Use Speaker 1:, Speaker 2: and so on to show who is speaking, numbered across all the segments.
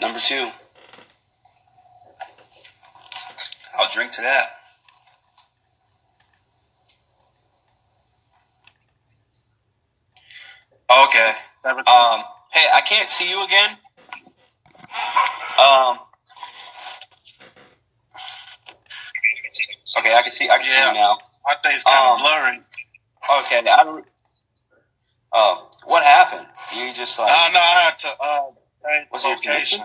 Speaker 1: number 2. I'll drink to that. Okay. Hey, I can't see you again. Okay, I can see you now.
Speaker 2: My thing's kind of blurry.
Speaker 1: Okay, what happened? You just like...
Speaker 2: No, I had to change
Speaker 1: was it your
Speaker 2: location.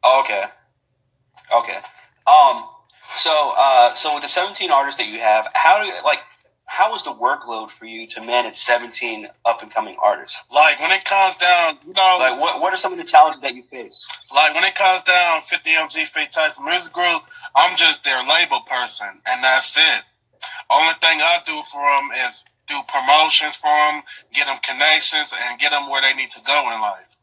Speaker 1: Okay. So with the 17 artists that you have, how was the workload for you to manage 17 up and coming artists?
Speaker 2: Like when it comes down,
Speaker 1: like what are some of the challenges that you face?
Speaker 2: Like when it comes down, 50 MG Tyson Music Group, I'm just their label person, and that's it. Only thing I do for them is do promotions for them, get them connections, and get them where they need to go in life.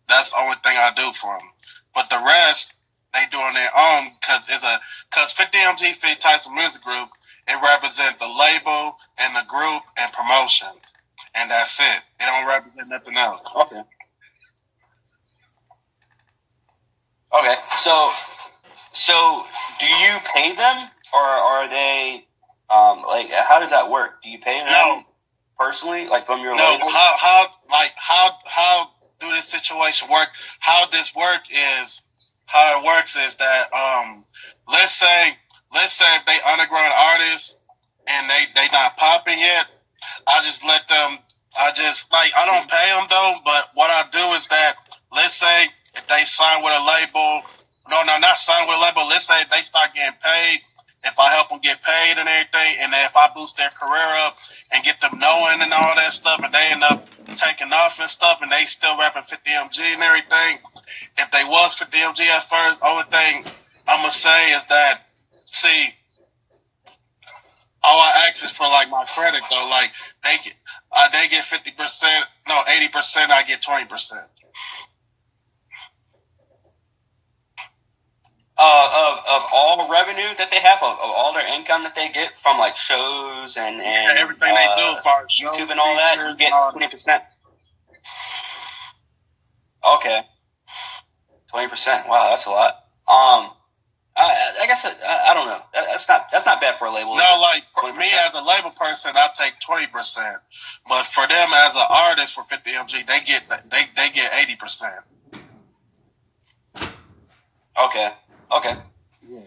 Speaker 2: That's the only thing I do for them. But the rest, they do on their own because 50 MG Tyson Music Group, it represents the label and the group and promotions, and that's it. It don't represent nothing else.
Speaker 1: Okay. So do you pay them, or are they like how does that work? Do you pay them personally, like from your label?
Speaker 2: How do this situation work? How it works is that let's say if they underground artists and they not popping yet, I just let them. I don't pay them though, but what I do is that let's say if they sign with a label, not sign with a label. Let's say if they start getting paid, if I help them get paid and everything, and if I boost their career up and get them knowing and all that stuff, and they end up taking off and stuff, and they still rapping 50 MG and everything. If they was 50 MG at first, only thing I'm gonna say is that, see, all I ask is for like my credit though. Like they get 50%, 80%, I get 20%.
Speaker 1: Of all revenue that they have, of all their income that they get from like shows and
Speaker 2: everything they do, for
Speaker 1: YouTube and all that, you get 20%. Okay, 20%. Wow, that's a lot. I guess I don't know. That's not bad for a label.
Speaker 2: No, like for 20%. Me as a label person, I take 20%, but for them as an artist for 50 MG, they get 80%.
Speaker 1: Okay. Yeah.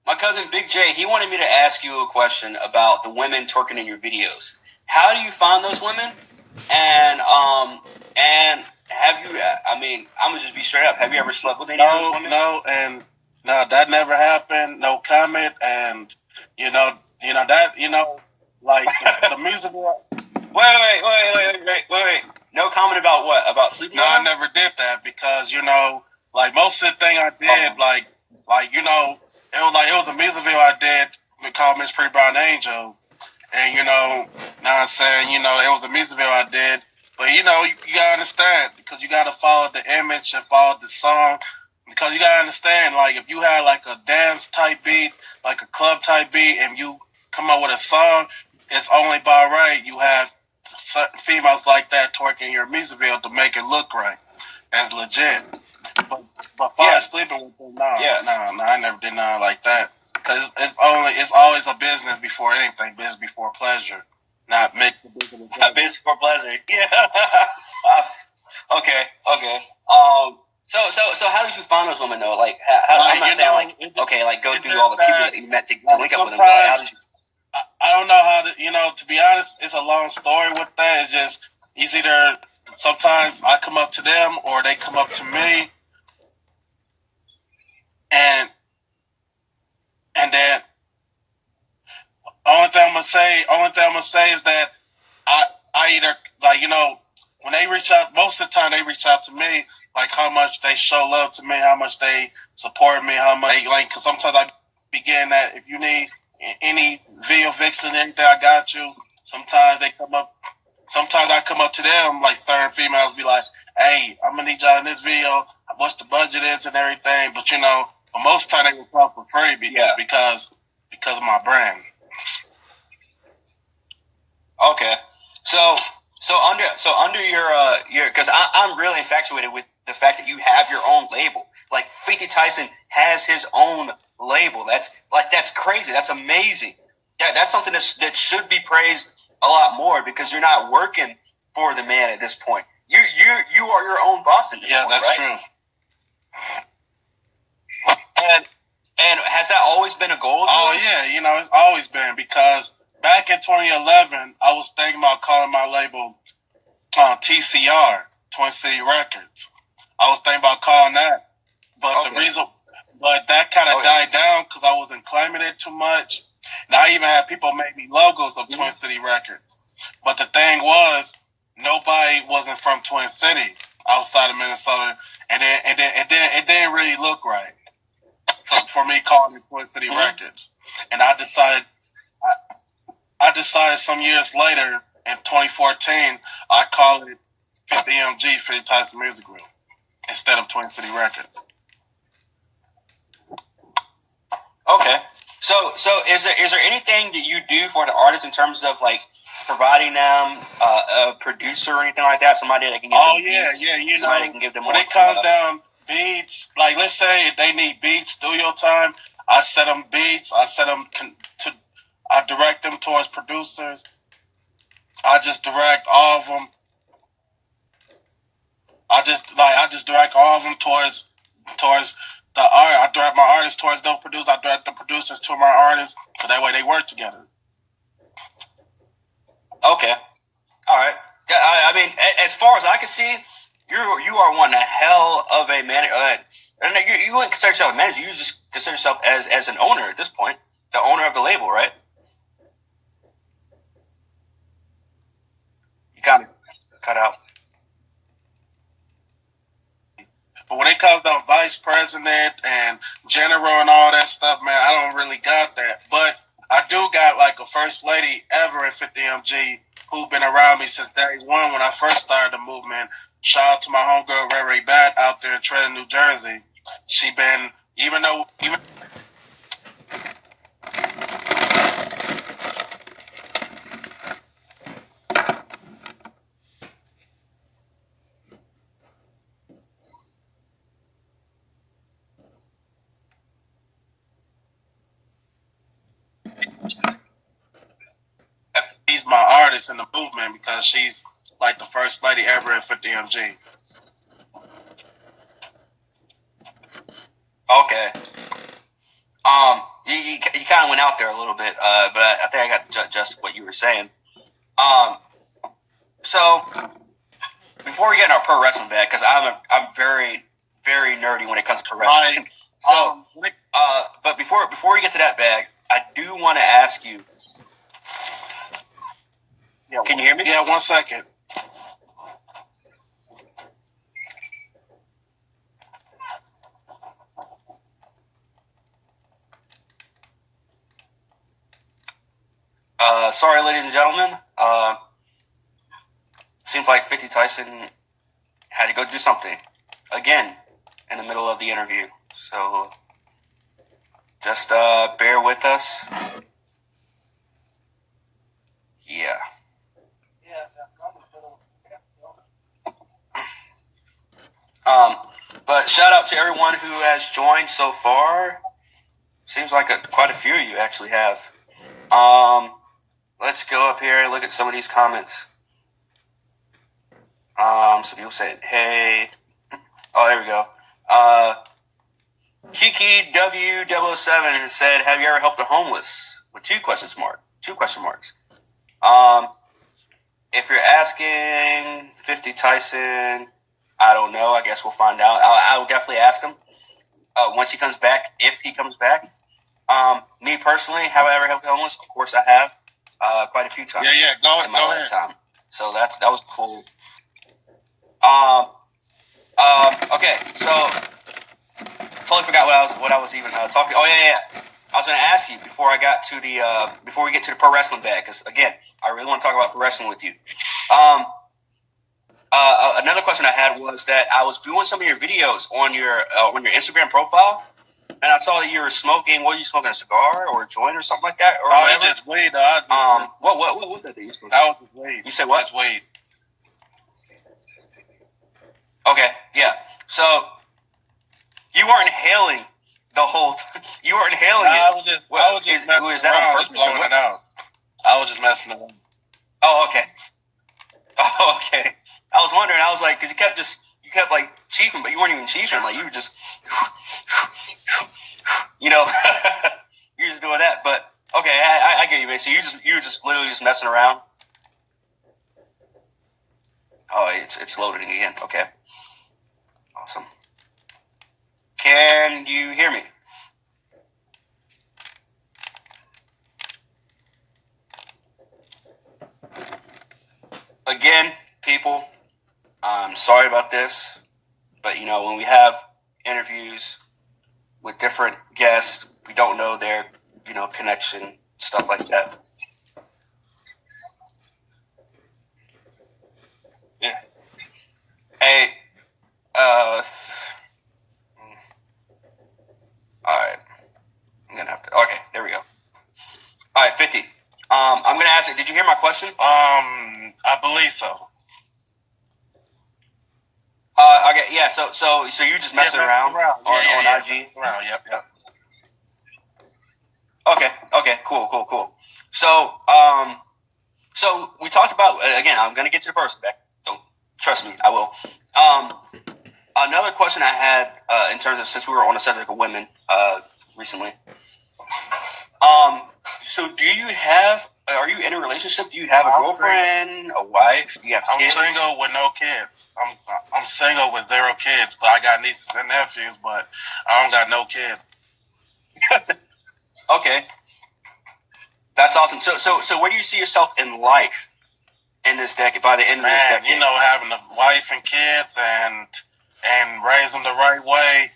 Speaker 1: My cousin Big J, he wanted me to ask you a question about the women twerking in your videos. How do you find those women? And have you? I mean, I'm gonna just be straight up. Have you ever slept with any of those women?
Speaker 2: No, that never happened. No comment, and like the music.
Speaker 1: Wait. No comment about what? About sleeping?
Speaker 2: No, I never did that because like most of the thing I did, it was a music video I did called Miss Pretty Brown Angel, and now I'm saying it was a music video I did, but you gotta understand because you gotta follow the image and follow the song because you gotta understand like if you had like a dance type beat, like a club type beat, and you come up with a song, it's only by right you have certain females like that twerking your music video to make it look right, as legit. But far as sleeping with them, no, I never did nothing like that. Because it's always a business before anything, business before pleasure, not mixed with business.
Speaker 1: Business before pleasure, yeah. Okay. So how did you find those women though? Like, I'm not saying go through all the people that you met to link up with them. But like, how did you?
Speaker 2: I don't know how to. To be honest, it's a long story with that. It's either sometimes I come up to them or they come up to me. And then only thing I'm gonna say is that I either when they reach out, most of the time they reach out to me like how much they show love to me, how much they support me, how much because sometimes I begin that if you need any video vixen, anything I got you. Sometimes I come up to them like certain females be like, hey, I'm gonna need y'all in this video. What's the budget is and everything, but but most of the time they will come for free because of my brand.
Speaker 1: Okay, so under your because I'm really infatuated with the fact that you have your own label. Like 50 Tyson has his own label. That's crazy. That's amazing. That's something that should be praised a lot more because you're not working for the man at this point. You are your own boss at this point,
Speaker 2: that's
Speaker 1: right?
Speaker 2: true.
Speaker 1: And has that always been a goal of yours?
Speaker 2: Yeah, it's always been because back in 2011, I was thinking about calling my label TCR, Twin City Records. I was thinking about calling that, but that kind of died down because I wasn't claiming it too much. And I even had people make me logos of Twin City Records. But the thing was, nobody wasn't from Twin City outside of Minnesota, and then it didn't really look right for me calling it Twin City Records. And I decided some years later in 2014, I call it 50MG, 50 Tyson Music Group, instead of Twin City Records.
Speaker 1: Okay. So is there anything that you do for the artists in terms of like providing them a producer or anything like that? Somebody that can give them beats? Somebody that can give them
Speaker 2: when it comes down beats, like let's say if they need beats, studio time, I set them beats. I direct them towards producers. I just direct all of them. I just direct all of them towards the art. I direct my artists towards those producers. I direct the producers to my artists, so that way they work together.
Speaker 1: Okay, all right. I mean, as far as I can see, you are one hell of a manager. You wouldn't consider yourself a manager. You just consider yourself as an owner at this point, the owner of the label, right? You kind of cut out.
Speaker 2: But when it comes down vice president and general and all that stuff, man, I don't really got that. But I do got like a first lady ever in 50MG who's been around me since day one when I first started the movement. Shout out to my homegirl Ray Ray Bat out there in Trenton, New Jersey. She been even she's my artist in the movement because she's like the first lady ever in 50MG.
Speaker 1: Okay. You kind of went out there a little bit, but I think I got just what you were saying. So before we get in our pro wrestling bag, because I'm very, very nerdy when it comes to pro wrestling. But before we get to that bag, I do want to ask you. Can you hear me?
Speaker 2: Yeah, 1 second.
Speaker 1: Sorry, ladies and gentlemen. Seems like 50 Tyson had to go do something again in the middle of the interview. So just bear with us. Yeah. But shout out to everyone who has joined so far. Seems like quite a few of you actually have. Let's go up here and look at some of these comments. Some people said, hey. Oh, there we go. Kiki W007 said, have you ever helped the homeless? With two question marks. If you're asking 50 Tyson, I don't know. I guess we'll find out. I will definitely ask him once he comes back, if he comes back. Me personally, have I ever helped the homeless? Of course I have. Quite a few times.
Speaker 2: Yeah,
Speaker 1: in my lifetime. So that was cool. Okay, so totally forgot what I was even talking. Oh yeah. I was going to ask you before we get to the pro wrestling bag, because again, I really want to talk about pro wrestling with you. Another question I had was that I was viewing some of your videos on your Instagram profile, and I saw that you were smoking. What are you smoking? A cigar or a joint or something like that? Or
Speaker 2: it's just weed.
Speaker 1: what was that you smoked?
Speaker 2: That was just weed.
Speaker 1: You said what?
Speaker 2: That's weed.
Speaker 1: Okay, yeah. So you weren't hailing the whole. You weren't hailing
Speaker 2: Nah,
Speaker 1: it.
Speaker 2: I was just messing
Speaker 1: Was that
Speaker 2: around,
Speaker 1: on
Speaker 2: just
Speaker 1: purpose or
Speaker 2: blowing
Speaker 1: what?
Speaker 2: it out. I was just messing around.
Speaker 1: Oh, okay. Oh, okay. I was wondering. I was like, because you kept like chiefing, but you weren't even chiefing. Like you were just, you know, you're just doing that. But okay, I get you, man. So you were just literally just messing around. Oh, it's loading again. Okay, awesome. Can you hear me? Again, people, I'm sorry about this, but when we have interviews with different guests, we don't know their connection, stuff like that. Yeah. Hey, all right. I'm gonna have to. Okay, there we go. All right, 50. I'm gonna ask you. Did you hear my question?
Speaker 2: I believe so.
Speaker 1: Okay, yeah. So you just messing around on IG?
Speaker 2: Around. Yep.
Speaker 1: Okay. Cool. So we talked about again. I'm gonna get to the person back. Don't trust me. I will. Another question I had in terms of since we were on the subject of women recently. So do you have? Are you in a relationship? Do you have a girlfriend, a wife? Do you have kids?
Speaker 2: I'm single with no kids. I'm single with 0 kids, but I got nieces and nephews, but I don't got no kids.
Speaker 1: Okay, that's awesome. So where do you see yourself in life in this decade? By the end of this decade,
Speaker 2: having a wife and kids and raise them the right way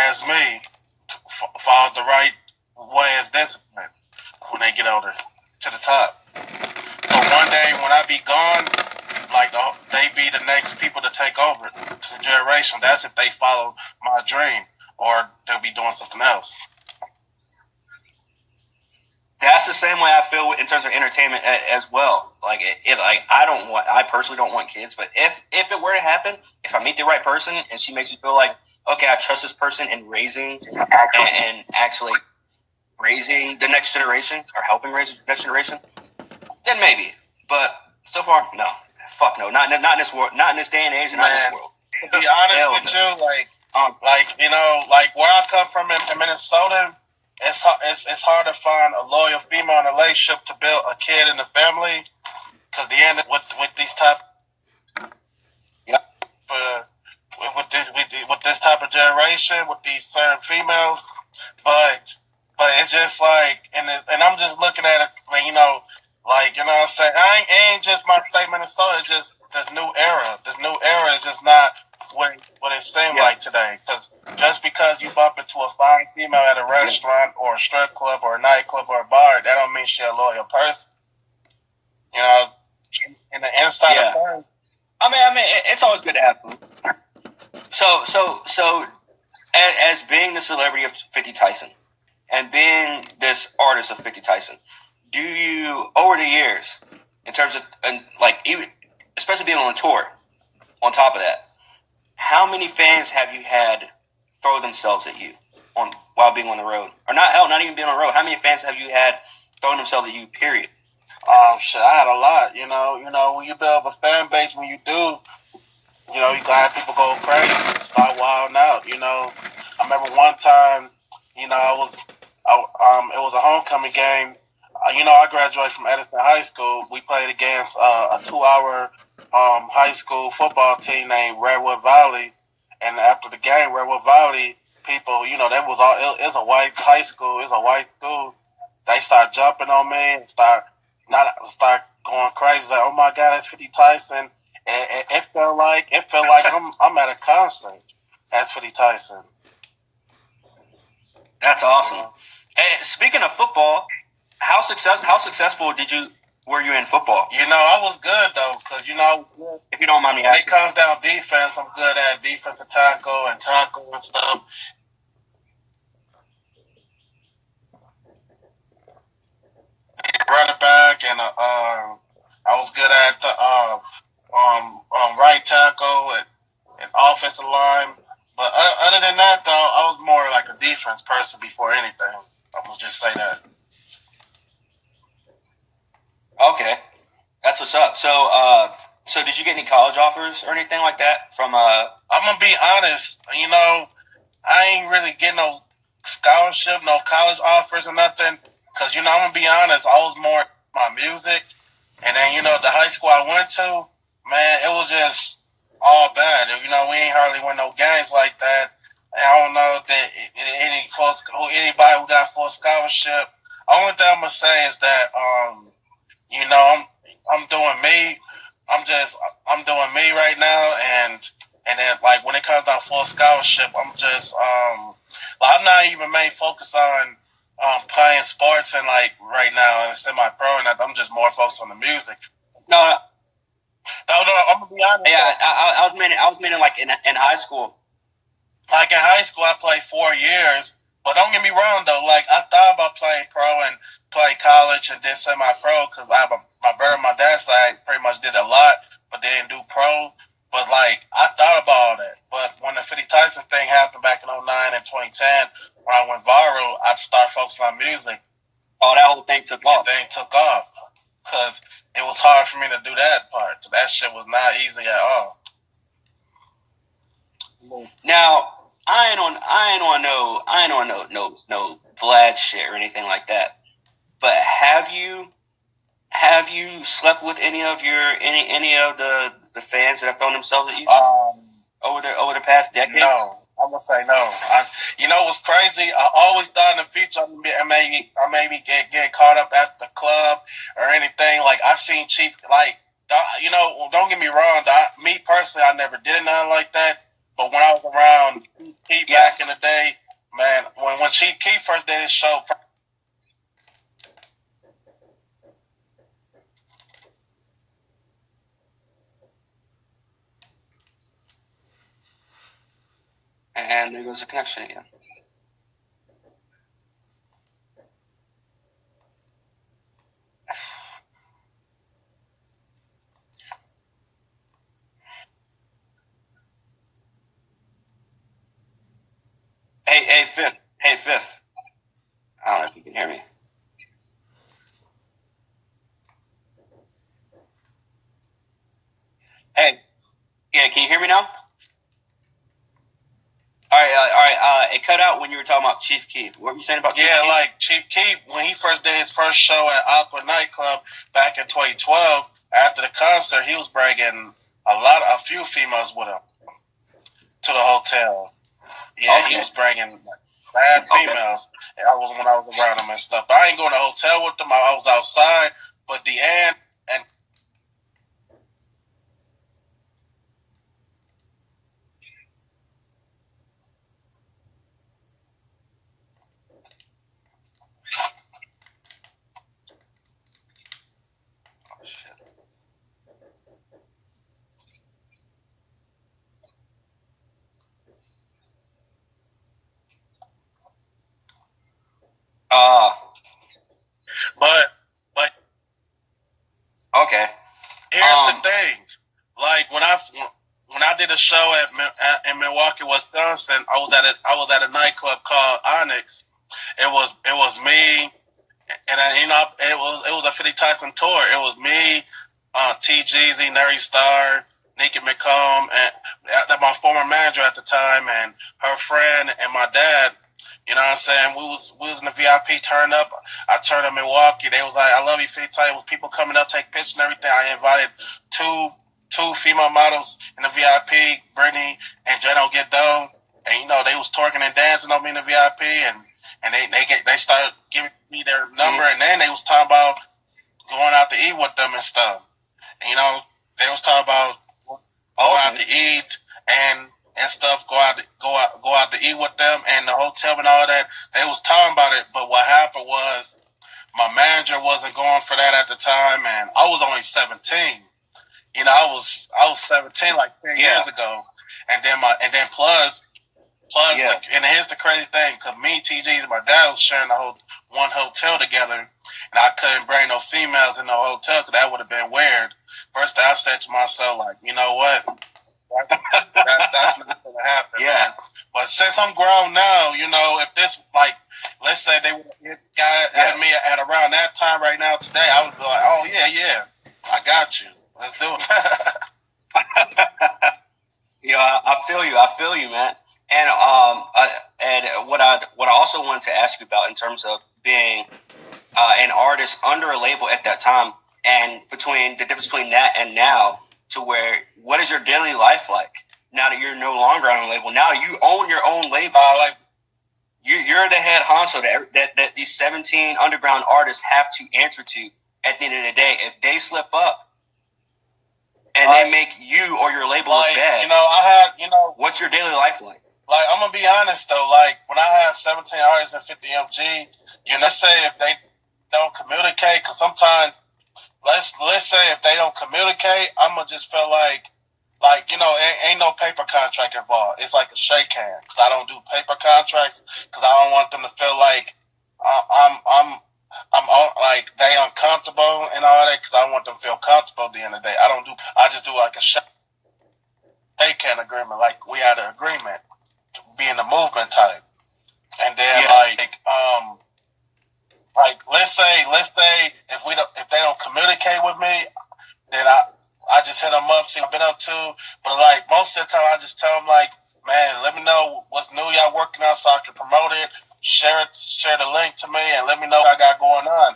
Speaker 2: as me, follow the right way as discipline when they get older to the top. So one day when I be gone, like they be the next people to take over to the generation. That's if they follow my dream, or they'll be doing something else.
Speaker 1: that's the same way I feel in terms of entertainment as well. Like, I personally don't want kids, but if it were to happen, if I meet the right person and she makes me feel like, okay, I trust this person in raising and actually raising the next generation or helping raise the next generation, then maybe. But so far, no. Fuck no. Not in this world. Not in this day and age. Not in this world.
Speaker 2: To be honest with you, like where I come from in Minnesota, it's hard to find a loyal female in a relationship to build a kid in the family because the end with these type, with this type of generation with these certain females, but it's just like and I'm just looking at it like like what I'm saying, ain't just my state Minnesota, it's just this new era. This new era is just not what it seemed like today. Because just because you bump into a fine female at a restaurant or a strip club or a nightclub or a bar, that don't mean she a loyal person. In the inside of her.
Speaker 1: I mean, it's always good to have fun. So, as being the celebrity of 50 Tyson and being this artist of 50 Tyson, do you, over the years, in terms of, even, especially being on tour, on top of that, how many fans have you had throw themselves at you while being on the road? Or not even being on the road. How many fans have you had throwing themselves at you, period?
Speaker 2: Shit, I had a lot. When you build up a fan base, when you do, you gotta have people go crazy, start wilding out. I remember one time, it was a homecoming game. I graduated from Edison High School. We played against a 2-hour high school football team named Redwood Valley. And after the game, Redwood Valley people, that was all. It's a white high school. It's a white school. They start jumping on me and start going crazy. Like, oh my God, that's 50 Tyson. And it felt like I'm at a concert. That's 50 Tyson.
Speaker 1: That's awesome. And speaking of football, how successful were you in football?
Speaker 2: I was good though, because
Speaker 1: if you don't mind me asking,
Speaker 2: when it comes down defense, I'm good at defensive tackle and stuff. Running back, and I was good at the right tackle and offensive line. But other than that, though, I was more like a defense person before anything. I must just say that.
Speaker 1: Okay, that's what's up. So did you get any college offers or anything like that from?
Speaker 2: I'm gonna be honest. I ain't really getting no scholarship, no college offers or nothing. Cause I'm gonna be honest. I was more my music, and then the high school I went to, man, it was just all bad. We ain't hardly win no games like that. And I don't know that anybody who got full scholarship. Only thing I'm gonna say is that I'm doing me. I'm doing me right now, and then like when it comes down full scholarship, I'm not even main focused on playing sports and like right now and semi-pro, and I'm just more focused on the music.
Speaker 1: No,
Speaker 2: No, I'm gonna be honest.
Speaker 1: yeah, I was meaning like in high school.
Speaker 2: Like in high school, I played 4 years, but don't get me wrong though. Like I thought about playing pro and play college and then semi-pro because I have my brother, and my dad's side pretty much did a lot, but they didn't do pro. But like I thought about all that. But when the 50 Tyson thing happened back in 09 and 2010, when I went viral, I started focusing on music.
Speaker 1: Oh, that whole thing took off.
Speaker 2: Because it was hard for me to do that part. That shit was not easy at all.
Speaker 1: Now, I ain't on no Vlad shit or anything like that. But have you slept with any of the fans that have thrown themselves at you over the past decade?
Speaker 2: No, I'm gonna say no. What's crazy? I always thought in the future I maybe get caught up at the club or anything. Like I seen Chief. Like don't get me wrong. Me personally, I never did nothing like that. But when I was around Keith back in the day, man, when Chief Keith first did his show.
Speaker 1: And there goes the connection again. Hey, Fifth. I don't know if you can hear me. Hey, yeah, can you hear me now? All right. It cut out when you were talking about Chief Keef. What were you saying about Chief Keef?
Speaker 2: Yeah, like Chief Keef, when he first did his first show at Aqua Nightclub back in 2012, after the concert, he was bringing a few females with him to the hotel. Yeah, okay. He was bringing bad females. Okay. When I was around him and stuff. But I ain't going to the hotel with them. I was outside. But the end and but
Speaker 1: okay.
Speaker 2: Here's the thing. Like when I did a show in Milwaukee, Wisconsin, I was at a nightclub called Onyx. It was me, and it was a 50 Tyson tour. It was me, T Jeezy, Neri Star, Nikki McComb, and my former manager at the time, and her friend, and my dad. You know what I'm saying? We was in the VIP turn up. I turned up Milwaukee. They was like, I love you, 50 Tyson. With people coming up, take pictures and everything. I invited two female models in the VIP, Brittany and Jeno Giddo. And they was twerking and dancing on me in the VIP, and they started giving me their number, and then they was talking about going out to eat with them and stuff. And, they was talking about going out to eat and stuff, go out to eat with them, and the hotel and all that. They was talking about it, but what happened was my manager wasn't going for that at the time, and I was only 17. I was 17 like 10 years ago, and then plus, and here's the crazy thing, because me, TG, and my dad was sharing one hotel together, and I couldn't bring no females in no hotel because that would have been weird. First, I said to myself, like, you know what? That's not going to happen.
Speaker 1: Yeah.
Speaker 2: Man. But since I'm grown now, you know, if this, like, let's say they would have got at me at around that time right now today, I would be like, oh, yeah, I got you. Let's do it.
Speaker 1: Yeah, I feel you, man. And what I also wanted to ask you about in terms of being an artist under a label at that time, and between the difference between that and now, to where what is your daily life like now that you're no longer on a label? Now you own your own label. You're the head honcho that these 17 underground artists have to answer to at the end of the day. If they slip up and they make you or your label look bad, what's your daily life like?
Speaker 2: Like, I'm going to be honest, though. Like, when I have 17 artists and 50 MG, let's say if they don't communicate, because sometimes, let's say if they don't communicate, I'm going to just feel like, ain't no paper contract involved. It's like a shake hand, because I don't do paper contracts, because I don't want them to feel like I'm like they uncomfortable and all that, because I want them to feel comfortable at the end of the day. I just do like a shake hand agreement, like we had an agreement, being the movement type. And then like let's say if they don't communicate with me, then I just hit them up, see what I've been up to. But like most of the time, I just tell them like, man, let me know what's new y'all working on so I can promote it. Share the link to me and let me know what I got going on.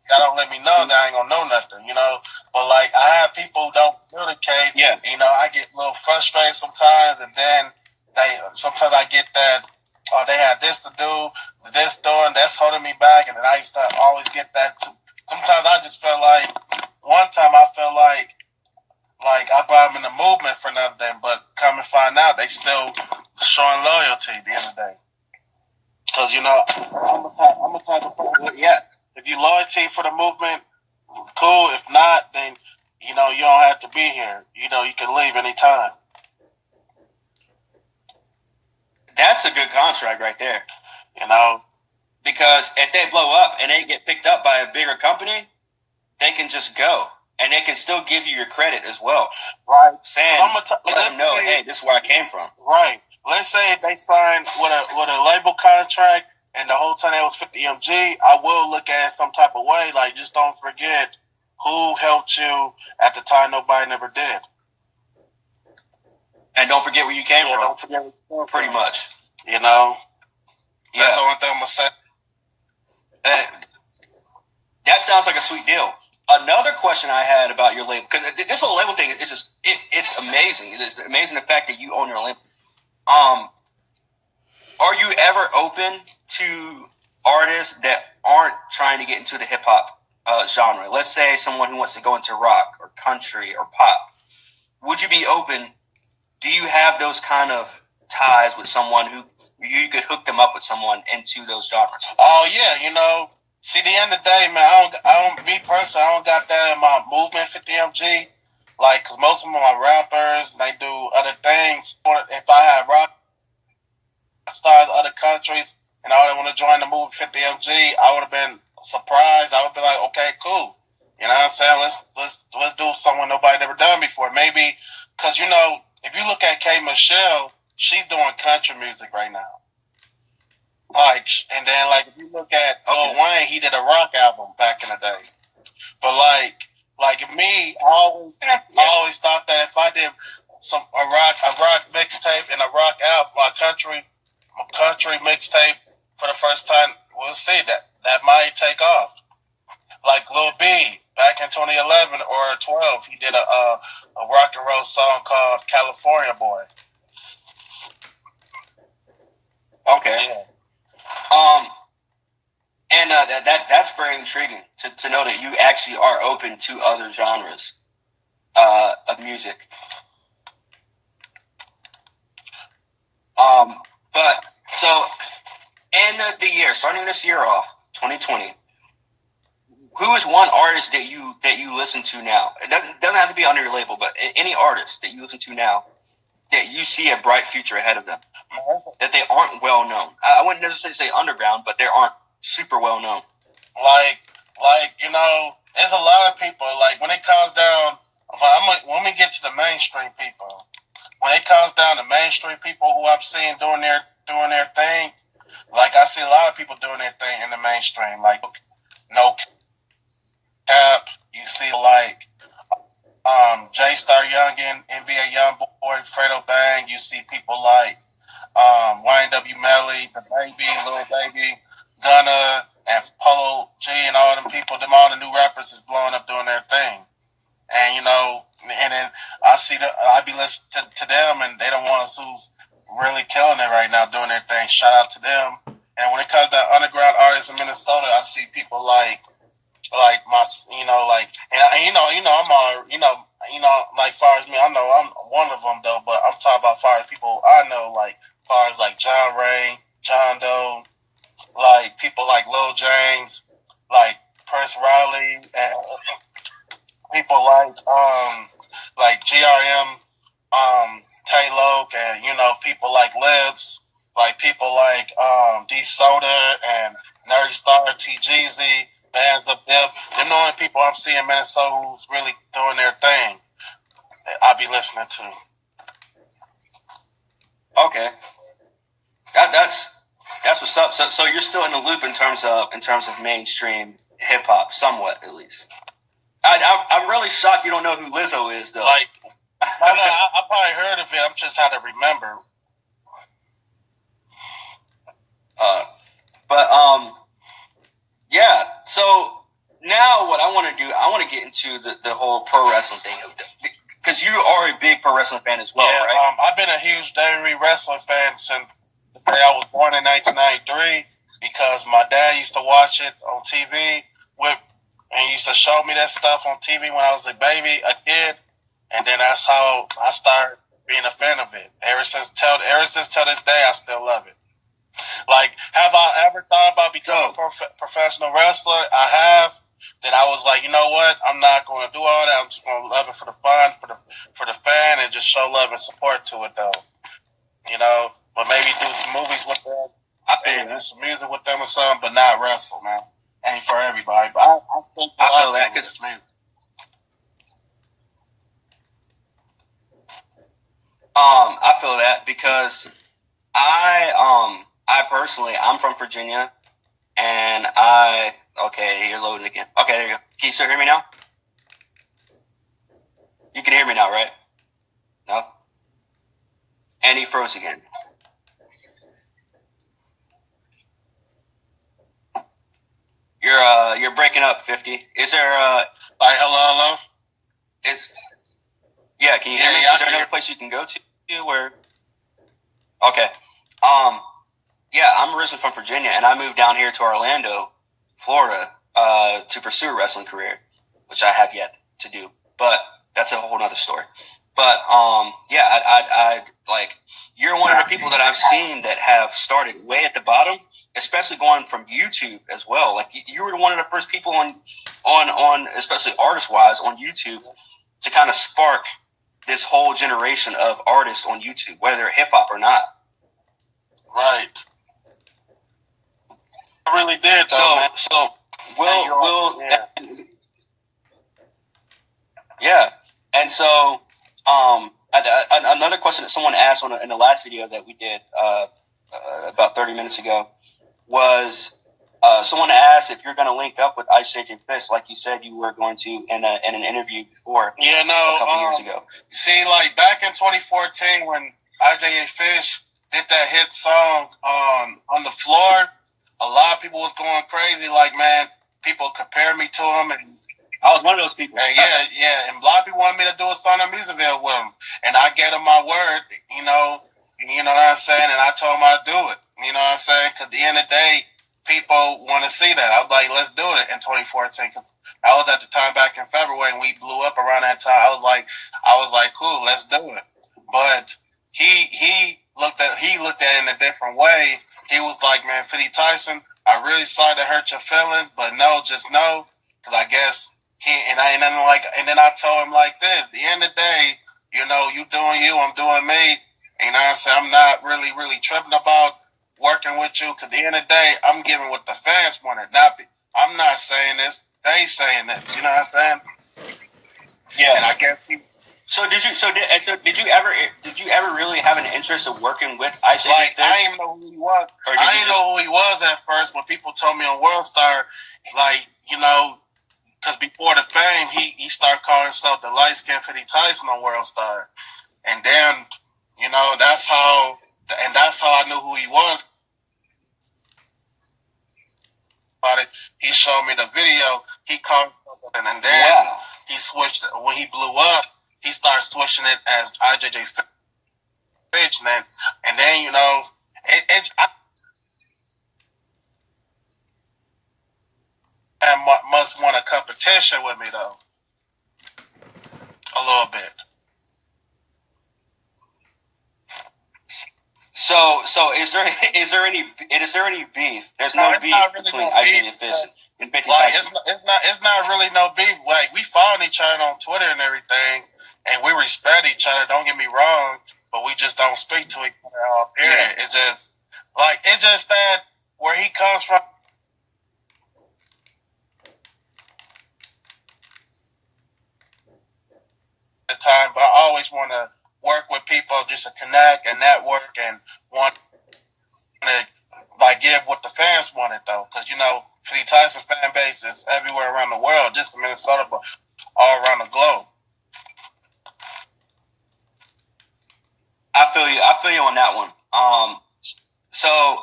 Speaker 2: Y'all don't let me know, I ain't gonna know nothing, But like I have people who don't communicate.
Speaker 1: Yeah.
Speaker 2: I get a little frustrated sometimes, and then sometimes I get that. Oh, they had this to do, this doing, that's holding me back, and then I used to always get that too. Sometimes I just feel like, one time I felt like I brought them in the movement for nothing, but come and find out they still showing loyalty at the end of the day. Because, I'm a type of person. Yeah, if you loyalty for the movement, cool. If not, then, you don't have to be here. You can leave anytime.
Speaker 1: That's a good contract right there. Because if they blow up and they get picked up by a bigger company, they can just go. And they can still give you your credit as well.
Speaker 2: Right.
Speaker 1: Saying, let them know, hey, this is where I came from.
Speaker 2: Right. Let's say they signed with a label contract and the whole time it was 50 MG, I will look at it some type of way. Like, just don't forget who helped you at the time nobody never did.
Speaker 1: And don't forget where you came from.
Speaker 2: Don't forget where you came from.
Speaker 1: Pretty much.
Speaker 2: That's the only thing I'm going to say.
Speaker 1: That sounds like a sweet deal. Another question I had about your label, because this whole label thing is just, it's amazing. It's amazing the fact that you own your label. Are you ever open to artists that aren't trying to get into the hip-hop genre? Let's say someone who wants to go into rock or country or pop. Would you be open? Do you have those kind of ties with someone who you could hook them up with someone into those genres?
Speaker 2: Oh, yeah, See, at the end of the day, man, I don't got that in my movement 50 MG. Like, cause most of them are rappers, they do other things. If I had rock stars, other countries, and I would want to join the movement 50 MG, I would have been surprised. I would be like, okay, cool. You know what I'm saying? Let's do something nobody never done before. Maybe, cause if you look at K. Michelle, she's doing country music right now. Like, and then like if you look at Lil Wayne, he did a rock album back in the day. But like me, I always thought that if I did a rock mixtape and a rock album, my country mixtape for the first time, we'll see that might take off. Like Lil B back in 2011 or 12, he did a rock and roll song called California Boy.
Speaker 1: Okay.
Speaker 2: Yeah.
Speaker 1: And that's very intriguing to know that you actually are open to other genres of music. But so in the year, starting this year off, 2020, who is one artist that you listen to now? It doesn't have to be under your label, but any artist that you listen to now that you see a bright future ahead of them, that they aren't well known. I wouldn't necessarily say underground, but they aren't super well known.
Speaker 2: Like there's a lot of people. Like when it comes down, when we get to the mainstream people, when it comes down to mainstream people who I'm seeing doing their thing, like I see a lot of people doing their thing in the mainstream, like no cap. You see like J Star Youngin, NBA Youngboy, Fredo Bang. You see people like YNW Melly, the Baby, Lil Baby, Gunna, and Polo G, and all them people. All the new rappers is blowing up doing their thing. And and then I be listening to them, and they the ones who's really killing it right now, doing their thing. Shout out to them. And when it comes to underground artists in Minnesota, I see people like my, I'm all, like far as me, I know I'm one of them though, but I'm talking about far as people I know, like far as like John Ray, John Doe, like people like Lil James, like Prince Riley, and people like GRM, Tay Loke, and people like Libs, like people like D Soda and Nerdy Star, TGZ, Bands of Dip. Them the only people I'm seeing in Minnesota who's really doing their thing that I be listening to.
Speaker 1: Okay, that's what's up. So you're still in the loop in terms of mainstream hip hop, somewhat at least. I'm really shocked you don't know who Lizzo is, though.
Speaker 2: Like, I probably heard of it. I'm just how to remember.
Speaker 1: Yeah. So now what I want to do, I want to get into the whole pro wrestling thing, because you are a big pro wrestling fan as well,
Speaker 2: yeah,
Speaker 1: right?
Speaker 2: I've been a huge WWE wrestling fan since the day I was born in 1993, because my dad used to watch it on TV and used to show me that stuff on TV when I was a kid, and then that's how I started being a fan of it. Ever since till this day, I still love it. Like, have I ever thought about becoming a professional wrestler? I have. Then I was like, you know what? I'm not going to do all that. I'm just going to love it for the fun, for the fan, and just show love and support to it, though. But maybe do some movies with them. Maybe do some music with them or something, but not wrestle, man. Ain't for everybody. But I feel that because music.
Speaker 1: I feel that because I personally, I'm from Virginia, and okay, you're loading again. Okay, there you go. Can you still hear me now? You can hear me now, right? No? And he froze again. You're breaking up, 50. Is there
Speaker 2: hello?
Speaker 1: Yeah, can you hear me? Is there another place you can go to where? Okay. Yeah, I'm originally from Virginia, and I moved down here to Orlando, Florida, to pursue a wrestling career, which I have yet to do. But that's a whole other story. But yeah, I like, you're one of the people that I've seen that have started way at the bottom, especially going from YouTube as well. Like, you were one of the first people on especially artist wise on YouTube to kind of spark this whole generation of artists on YouTube, whether they're hip hop or not.
Speaker 2: Right. I really did, though, man.
Speaker 1: So we'll yeah. And so another question that someone asked in the last video that we did about 30 minutes ago was someone asked if you're going to link up with Ice Age and Fist, like you said you were going to in an interview before.
Speaker 2: Yeah, no,
Speaker 1: a couple years ago.
Speaker 2: See, like back in 2014 when IJ Fish did that hit song on the floor, a lot of people was going crazy. Like, man, people compare me to him, and
Speaker 1: I was one of those people.
Speaker 2: And yeah, and a lot of people wanted me to do a song in Musicville with him, and I gave him my word, you know what I'm saying, and I told him I'd do it, you know what I'm saying, because at the end of the day, people want to see that. I was like, let's do it in 2014, because I was at the time back in February, and we blew up around that time. I was like, cool, let's do it. But he looked at it in a different way. He was like, man, 50 Tyson, I really sorry to hurt your feelings, but no, just know, because I guess and then I told him like this: at the end of the day, you doing you, I'm doing me. You know what I'm saying? I'm not really tripping about working with you, because at the end of the day, I'm giving what the fans wanted. I'm not saying this; they saying this. You know what I'm saying?
Speaker 1: Yeah.
Speaker 2: And I guess
Speaker 1: So did you ever really have an interest of working with Ice Age
Speaker 2: Like,
Speaker 1: Fish?
Speaker 2: I didn't know who he was. I didn't know who he was at first. When people told me on World Star, like, you know, because before the fame, he started calling himself the light skinned 50 Tyson on World Star, and then, you know, that's how I knew who he was. About it, he showed me the video. He called, and then he switched when he blew up. He started switching it as IJJ Fish, and then you know, I must want a competition with me though, a little bit.
Speaker 1: So is there any beef? There's no beef really between IJJ Fish and 50
Speaker 2: like,
Speaker 1: Tyson.
Speaker 2: It's not really no beef. Like, we followed each other on Twitter and everything, and we respect each other. Don't get me wrong, but we just don't speak to each other all period. Yeah. It's just that where he comes from. The time, but I always want to work with people just to connect and network and want to like give what the fans wanted though, because you know the Tyson fan base is everywhere around the world, just in Minnesota, but all around the globe.
Speaker 1: I feel you on that one. So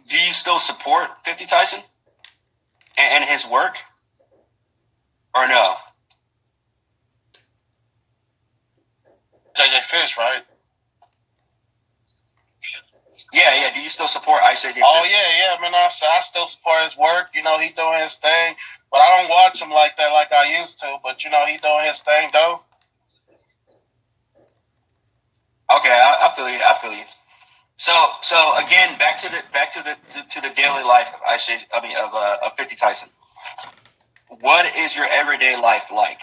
Speaker 1: do you still support 50 Tyson and his work, or no?
Speaker 2: JJ Fish, right?
Speaker 1: Yeah. Do you still support Ice Age?
Speaker 2: Oh yeah. I mean, I still support his work. You know, he doing his thing, but I don't watch him like that, like I used to. But you know, he doing his thing though.
Speaker 1: Okay, I feel you. So again, back to the daily life of of 50 Tyson. What is your everyday life like?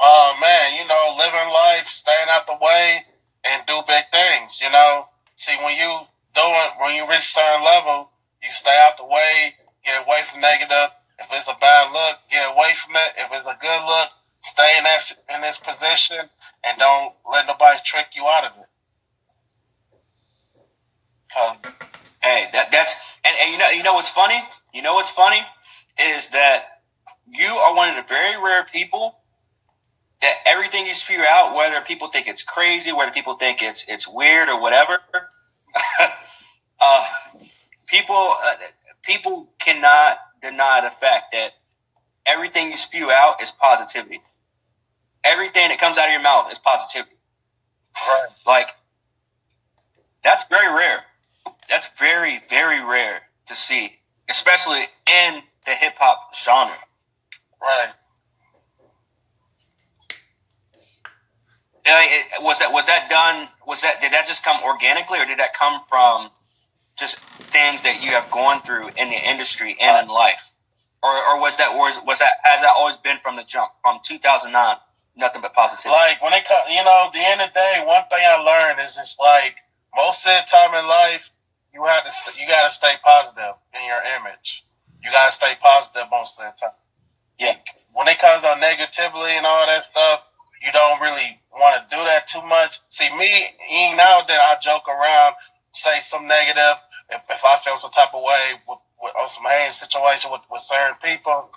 Speaker 2: Oh man, you know, living life, staying out the way, and do big things. You know, see when you reach a certain level, you stay out the way, get away from negative. If it's a bad look, get away from it. If it's a good look, stay in this position and don't let nobody trick you out of it.
Speaker 1: Hey, that's and you know what's funny? You know what's funny is that you are one of the very rare people that everything you spew out, whether people think it's crazy, whether people think it's weird or whatever, people cannot deny the fact that everything you spew out is positivity. Everything that comes out of your mouth is positivity.
Speaker 2: Right.
Speaker 1: Like, that's very rare. That's very, very rare to see, especially in the hip hop genre.
Speaker 2: Right.
Speaker 1: Did that just come organically, or did that come from just things that you have gone through in the industry and in life, or has that always been from the jump, from 2009, nothing but positivity?
Speaker 2: Like, when it comes, you know, at the end of the day, one thing I learned is it's like most of the time in life, you gotta stay positive in your image. You gotta stay positive most of the time.
Speaker 1: Yeah.
Speaker 2: When it comes on negativity and all that stuff, you don't really want to do that too much. See, me, even now that I joke around, say some negative, if I feel some type of way on some hate situation with certain people.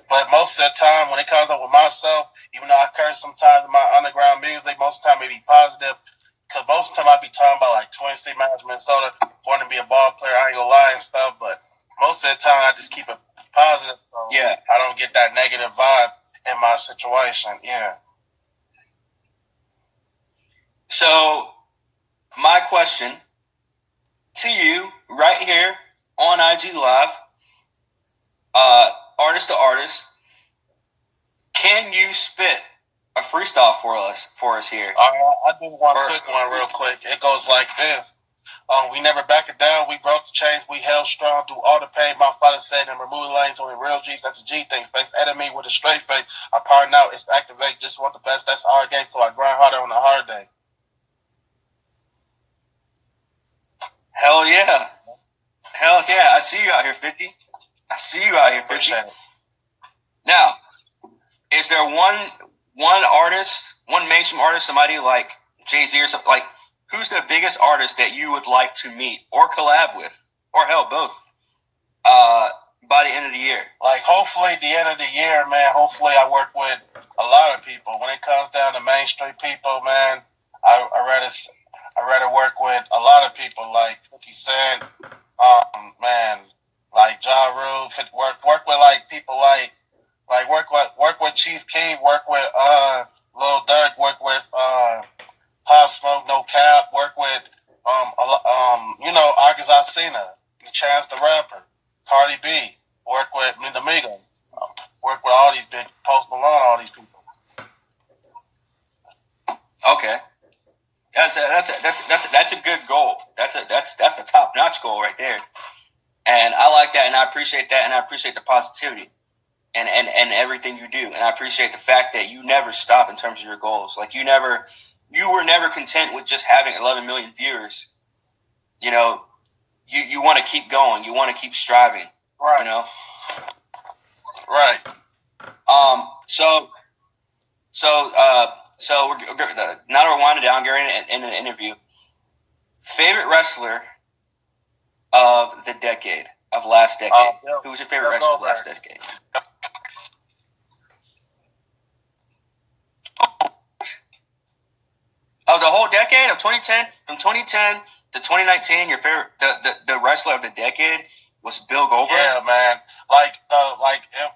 Speaker 2: But most of the time, when it comes up with myself, even though I curse sometimes in my underground music, most of the time it be positive. Because most of the time I be talking about like Twin City, Minnesota, wanting to be a ball player, I ain't gonna lie and stuff. But most of the time I just keep it positive. So
Speaker 1: yeah.
Speaker 2: I don't get that negative vibe in my situation. Yeah.
Speaker 1: So, my question to you right here on IG Live, artist to artist, can you spit a freestyle for us here?
Speaker 2: I do one quick one real quick. It goes like this. We never back it down. We broke the chains. We held strong through all the pain. My father said, and remove the lanes. Only real G's. That's a G thing. Face enemy with a straight face. I power now. It's activate. Just want the best. That's our game. So I grind harder on a hard day.
Speaker 1: Hell yeah. Hell yeah. I see you out here, 50. I see you out here, 50.
Speaker 2: Appreciate it.
Speaker 1: Now, is there one one mainstream artist, somebody like Jay-Z or something, like, who's the biggest artist that you would like to meet or collab with, or hell, both, by the end of the year?
Speaker 2: Like, hopefully, the end of the year, man, hopefully I work with a lot of people. When it comes down to mainstream people, man, I rather work with a lot of people, like 50 Cent, man, like Ja Rule, work with, like, people like work with Chief Keef, work with Lil Durk, work with Pop Smoke, No Cap, work with Arcas Alsina, Chance the Rapper, Cardi B, work with Minamigo, work with all these big Post Malone, all these people.
Speaker 1: Okay, that's a good goal. That's the top notch goal right there, and I like that, and I appreciate that, and I appreciate the positivity. And everything you do. And I appreciate the fact that you never stop in terms of your goals. Like, you were never content with just having 11 million viewers. You know, you want to keep going. You want to keep striving.
Speaker 2: Right.
Speaker 1: You know?
Speaker 2: Right.
Speaker 1: So we're now that we're winding down, getting in an interview. Favorite wrestler of the decade, of last decade? Who was your favorite wrestler of last decade? Of the whole decade of 2010, from 2010 to 2019, your favorite, the wrestler of the decade was Bill Goldberg.
Speaker 2: Yeah, man. Like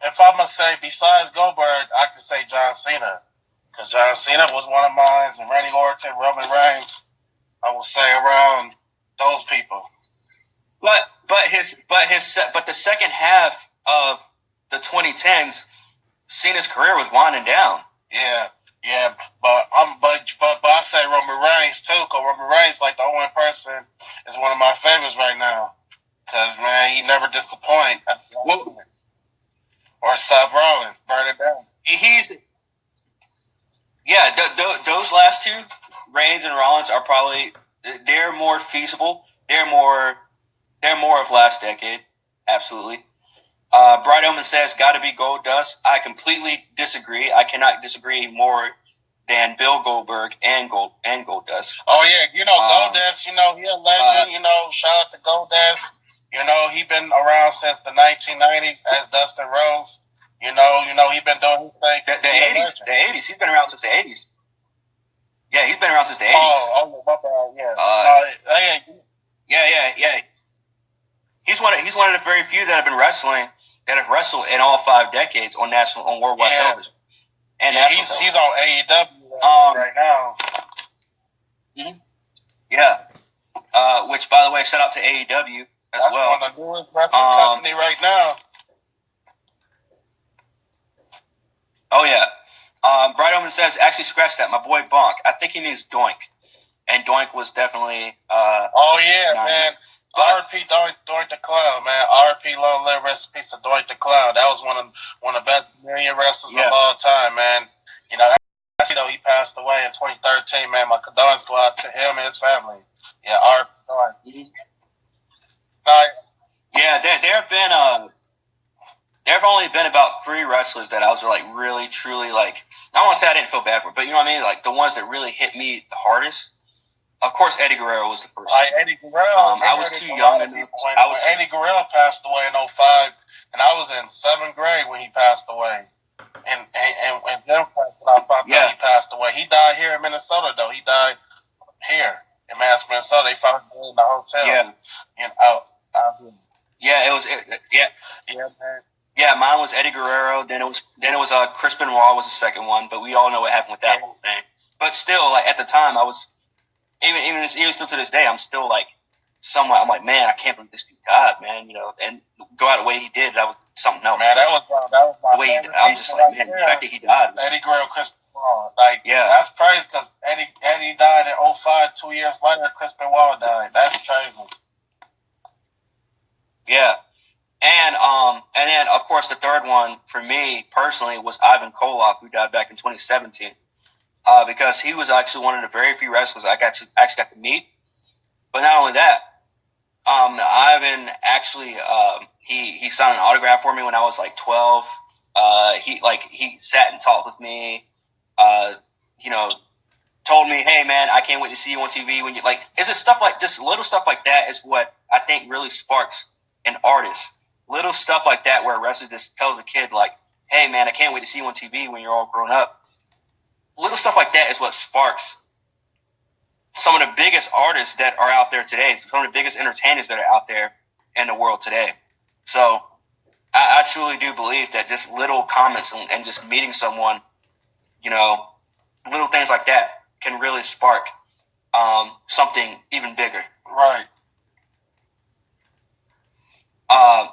Speaker 2: if I'm gonna say besides Goldberg, I could say John Cena, because John Cena was one of mine, and Randy Orton, Roman Reigns. I will say around those people.
Speaker 1: But the second half of the 2010s, Cena's career was winding down.
Speaker 2: Yeah, but I say Roman Reigns too, because Roman Reigns, like, the only person, is one of my favorites right now. Because, man, he never disappoint. Or Seth Rollins, burn it down.
Speaker 1: Those last two, Reigns and Rollins, are probably, they're more feasible. They're more of last decade, absolutely. Bright Omen says, got to be Goldust. I completely disagree. I cannot disagree more than Bill Goldberg and Goldust.
Speaker 2: Oh, yeah. Goldust, he a legend. Shout out to Goldust. He been around since the 1990s as Dustin Rhodes. He been doing his thing.
Speaker 1: The 80s. He's been around since the 80s. Yeah, he's been around since the 80s.
Speaker 2: Oh, my bad, yeah.
Speaker 1: Yeah. He's one of the very few that have wrestled in all 5 decades on worldwide television. And
Speaker 2: he's on AEW right now.
Speaker 1: Mm-hmm. Yeah. Which, by the way, shout out to AEW as well.
Speaker 2: That's one of the newest wrestling company right now.
Speaker 1: Oh yeah. Bright Omen says, actually scratch that. My boy Bonk. I think he means Doink, and Doink was definitely.
Speaker 2: Oh yeah, man. R.P. Doink the Clown, man. R.P. Long live, rest in peace to Doink the Clown. That was one of the best million wrestlers of all time, man. He passed away in 2013, man. My condolences go out to him and his family. Yeah, R.P. Doink.
Speaker 1: Yeah, there have only been about 3 wrestlers that I was like really, truly, like, I don't want to say I didn't feel bad for, but you know what I mean? Like, the ones that really hit me the hardest. Of course, Eddie Guerrero was the first.
Speaker 2: Eddie Guerrero.
Speaker 1: I was too young enough.
Speaker 2: When Eddie Guerrero passed away in 2005, and I was in 7th grade when he passed away. And then I found out he passed away. He died here in Minnesota, though. He died here in Minnesota. They found him in the hotel.
Speaker 1: Yeah.
Speaker 2: Out here.
Speaker 1: Yeah, it was.
Speaker 2: Yeah, man.
Speaker 1: Yeah, mine was Eddie Guerrero. Then it was Chris Benoit was the second one, but we all know what happened with that whole thing. But still, like, at the time, I was even still to this day, I'm still like somewhat. I'm like, man, I can't believe this dude died, man. And go out the way he did, that was something else.
Speaker 2: Man, that was my
Speaker 1: the way I'm just like, man, the fact that he died.
Speaker 2: Eddie Guerrero, Chris Benoit, that's crazy because Eddie died in 2005. 2 years later, Chris Benoit died. That's crazy.
Speaker 1: Yeah. And then of course the third one for me personally was Ivan Koloff, who died back in 2017, because he was actually one of the very few wrestlers I actually got to meet. But not only that, Ivan actually he signed an autograph for me when I was like 12. He sat and talked with me, you know, told me, "Hey, man, I can't wait to see you on TV." When you like, it's just stuff like just little stuff like that is what I think really sparks an artist. Little stuff like that where a wrestler just tells a kid like, "Hey, man, I can't wait to see you on TV when you're all grown up." Little stuff like that is what sparks some of the biggest artists that are out there today, some of the biggest entertainers that are out there in the world today. So I truly do believe that just little comments and just meeting someone, little things like that can really spark something even bigger.
Speaker 2: Right.
Speaker 1: And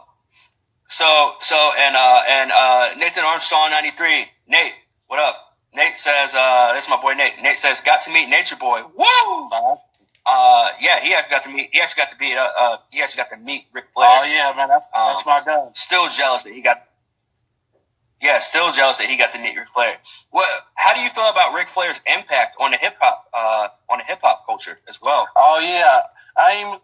Speaker 1: Nathan Armstrong 93. Nate, what up? Nate says, this is my boy Nate. Nate says, got to meet Nature Boy. Woo! Yeah, he actually got to meet. He actually got to meet Ric Flair.
Speaker 2: Oh yeah, man, that's my guy.
Speaker 1: Still jealous that he got. Yeah, still jealous that he got to meet Ric Flair. How do you feel about Ric Flair's impact on the hip hop culture as well?
Speaker 2: Oh yeah, I'm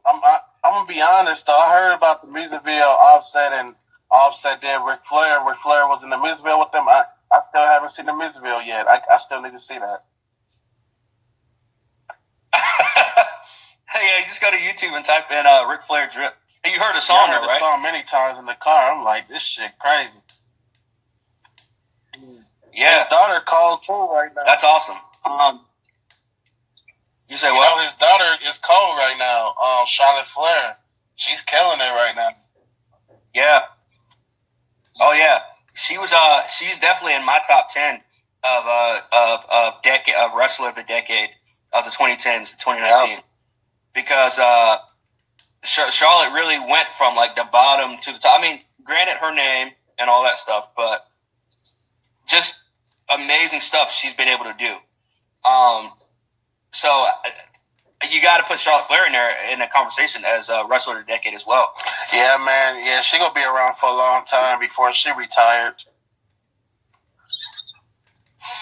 Speaker 2: gonna be honest though. I heard about the music video Offset and Offset did Ric Flair. Ric Flair was in the music video with them. I still haven't seen the music video yet. I still need to see that.
Speaker 1: Yeah, you just go to YouTube and type in Ric Flair drip. Hey, you heard the song,
Speaker 2: I heard the
Speaker 1: right?
Speaker 2: song many times in the car. I'm like, this shit crazy.
Speaker 1: Yeah,
Speaker 2: his daughter cold too right now.
Speaker 1: That's awesome. You say what?
Speaker 2: His daughter is cold right now. Charlotte Flair, she's killing it right now.
Speaker 1: Yeah. Oh yeah, she's definitely in my top 10 of wrestler of the decade of the 2010s, 2019. Yep. Because Charlotte really went from like the bottom to the top. I mean, granted her name and all that stuff, but just amazing stuff she's been able to do. So you got to put Charlotte Flair in there in the conversation as a wrestler of the decade as well.
Speaker 2: Yeah, man. Yeah, she gonna be around for a long time before she retired.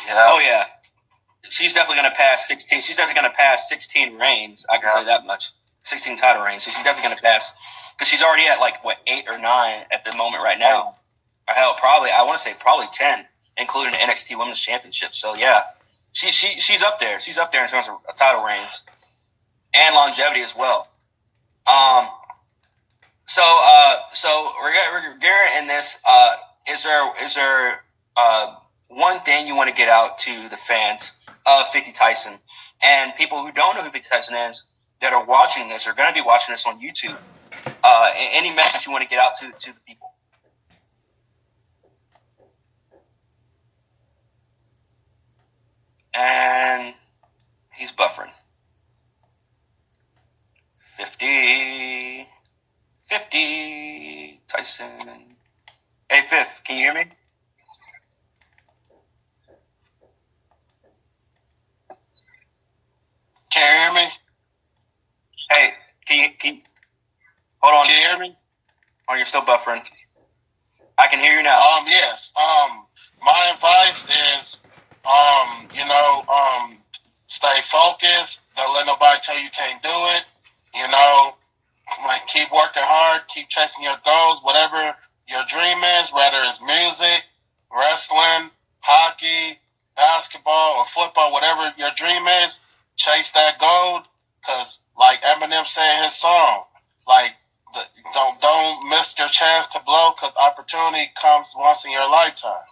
Speaker 1: Yeah. Oh yeah. She's definitely going to pass 16. She's definitely going to pass 16 reigns. I can tell you that much. 16 title reigns. So she's definitely going to pass because she's already at 8 or 9 at the moment right now. Or hell, I want to say probably 10, including the NXT Women's Championship. So yeah, she's up there. She's up there in terms of title reigns and longevity as well. So regarding this, is there one thing you want to get out to the fans of 50 Tyson and people who don't know who 50 Tyson is that are watching this or going to be watching this on YouTube? Any message you want to get out to the people? And he's buffering. 50 Tyson. Hey, Fifth, can you hear me?
Speaker 2: Can you hear me?
Speaker 1: Hey, can you hold on?
Speaker 2: Can you hear me?
Speaker 1: Oh, you're still buffering. I can hear you now.
Speaker 2: Yes. My advice is, stay focused. Don't let nobody tell you can't do it. Keep working hard. Keep chasing your goals. Whatever your dream is, whether it's music, wrestling, hockey, basketball, or football, whatever your dream is, chase that goal. Because, like Eminem said in his song, don't miss your chance to blow, because opportunity comes once in your lifetime.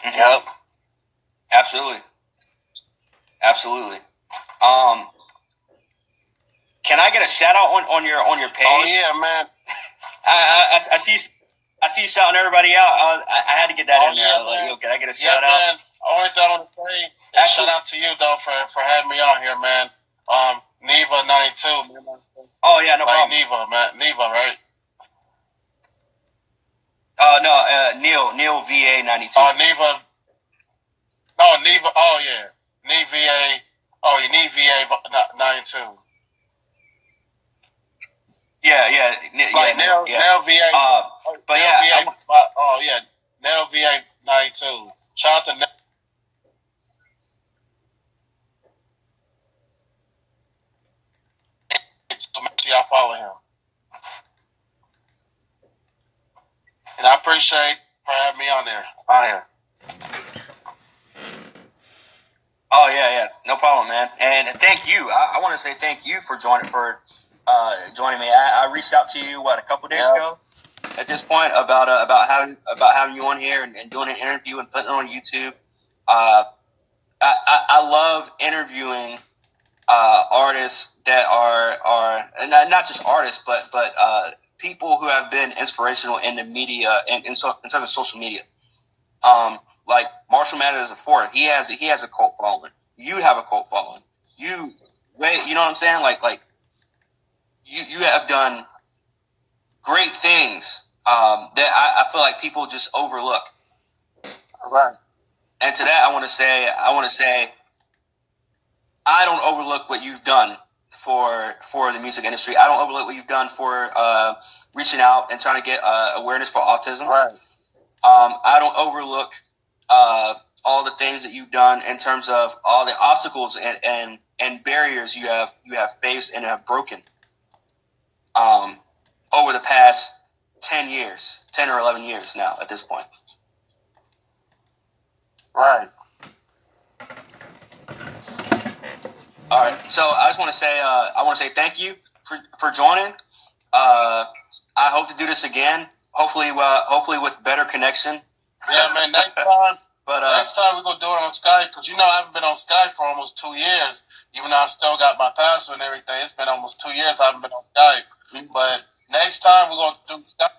Speaker 1: Mm-hmm. Yep. Absolutely. Can I get a shout out on your page?
Speaker 2: Oh yeah, man.
Speaker 1: I see you shouting everybody out. I had to get that in there.
Speaker 2: Man.
Speaker 1: Can I get a shout out?
Speaker 2: Man. Only thing I want to say is shout out to you though for having me on here, man. Neva 92.
Speaker 1: Oh yeah, no problem.
Speaker 2: Neva, man. Neva, right?
Speaker 1: Neil VA 92.
Speaker 2: Neva. No, Neva. Oh yeah, Neva VA. Oh, you need VA 92.
Speaker 1: Yeah.
Speaker 2: Nail VA.
Speaker 1: But yeah.
Speaker 2: VA, Nail VA 92. Shout out to Nail. So make sure y'all follow him. And I appreciate for having me on here.
Speaker 1: Oh yeah, no problem, man. And thank you. I want to say thank you for joining me. I reached out to you a couple days ago. At this point, about having you on here and doing an interview and putting it on YouTube. I love interviewing artists that are not just artists, but people who have been inspirational in the media and in terms of social media. Like Marshall Mathers IV, he has a cult following. You have a cult following. You know what I'm saying? Like you have done great things that I feel like people just overlook.
Speaker 2: Right.
Speaker 1: And to that, I want to say, I don't overlook what you've done for the music industry. I don't overlook what you've done for reaching out and trying to get awareness for autism.
Speaker 2: Right.
Speaker 1: I don't overlook all the things that you've done in terms of all the obstacles and barriers you have faced and have broken over the past 10 or 11 years now at this point.
Speaker 2: Right.
Speaker 1: All right. So I just want to say, thank you for joining. I hope to do this again. Hopefully with better connection.
Speaker 2: Yeah, man. Next time. Next time we're gonna do it on Skype because I haven't been on Skype for almost 2 years. Even though I still got my password and everything, it's been almost 2 years I haven't been on Skype. Mm-hmm. But next time we're gonna do Skype.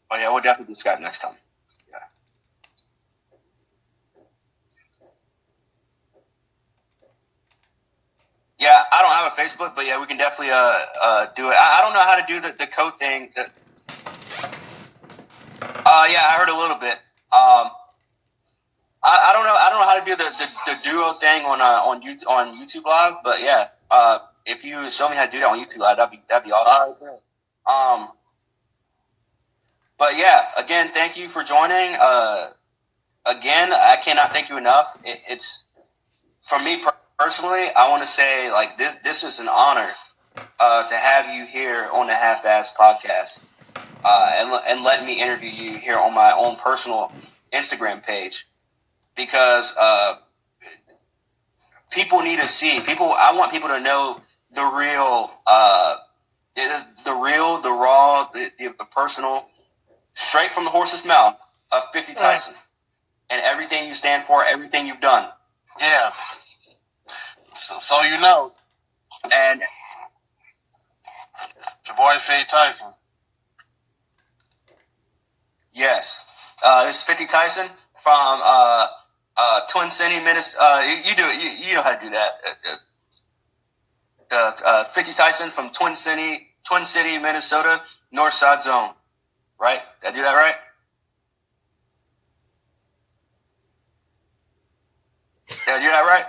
Speaker 1: Oh yeah, we'll definitely do Skype next time. Yeah. Yeah, I don't have a Facebook, but yeah, we can definitely do it. I don't know how to do the code thing. Yeah, I heard a little bit. I don't know how to do the duo thing on YouTube Live, but yeah, if you show me how to do that on YouTube Live, that'd be awesome. But yeah, again, thank you for joining. Again, I cannot thank you enough. It's for me personally. I want to say like this is an honor to have you here on the Half-Ass Podcast, and let me interview you here on my own personal Instagram page, because people need to see I want people to know the real, the raw, the personal, straight from the horse's mouth of 50 Tyson, and everything you stand for, everything you've done.
Speaker 2: Yes. So you know.
Speaker 1: And
Speaker 2: your boy 50 Tyson. Yes.
Speaker 1: This is 50 Tyson from Twin City, Minnesota. You do it. You know how to do that. 50 Tyson from Twin City, Minnesota, North Side Zone. Right? Did I do that right? Did I do that right?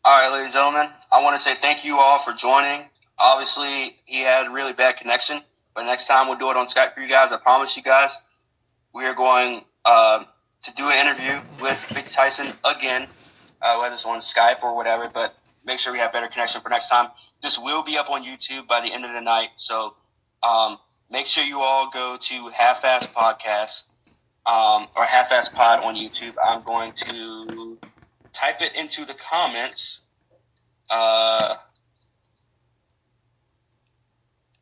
Speaker 1: All right, ladies and gentlemen, I want to say thank you all for joining. Obviously, he had a really bad connection, but next time we'll do it on Skype for you guys. I promise you guys, we are going to do an interview with 50 Tyson again, whether it's on Skype or whatever, but make sure we have better connection for next time. This will be up on YouTube by the end of the night, so make sure you all go to Half-Ass Podcast or Half-Ass Pod on YouTube. I'm going to type it into the comments.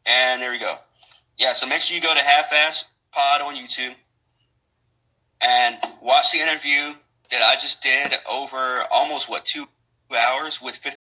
Speaker 1: And there we go. Yeah, so make sure you go to Half-Ass Pod on YouTube and watch the interview that I just did over almost 2 hours with 50